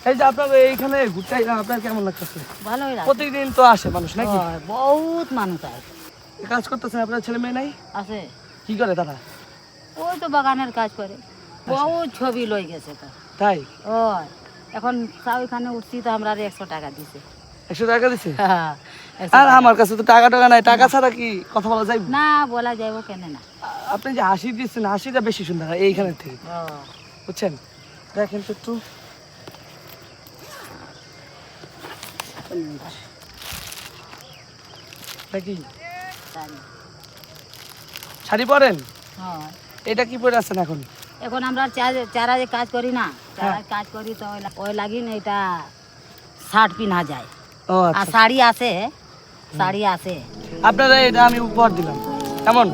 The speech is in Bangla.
এই যে আপনার এইখানে ঘুরতে আইলাম, আপনার কেমন লাগতেছে? ভালোই লাগে। প্রতিদিন তো আসে মানুষ নাকি? বহুত মানুষ আছে। কাজ করতেছেন, আপনার ছেলে মেয়ে নাই? আছে। কি করে তারা? ওই তো বাগানের কাজ করে। বহুত ছবি লই গেছে তো। তাই? ও এখন ওইখানে উঠছি তো আমরা 100 টাকা দিছে। 100 টাকা দিছে? হ্যাঁ, 100 আর টাকা। আমার কাছে তো টাকা টাকা নাই, টাকা ছাড়া কি কথা বলা যায়? না বলা যাইব কেন না। আপনি যে হাসি দিচ্ছেন, হাসিটা বেশি সুন্দর হয় এইখানের থেকে, ও বুঝছেন? দেখেন তো একটু। নাকি তাই। শাড়ি পরেন? হ্যাঁ। এটা কি পরে আছেন এখন? এখন আমরা চারা যে কাজ করি না, চারা কাজ করি তো ওই লাগি না এটা শার্ট পিনা যায়। ও আর আচ্ছা, শাড়ি আছে, শাড়ি আছে। আপনারা এটা আমি উপহার দিলাম, কেমন?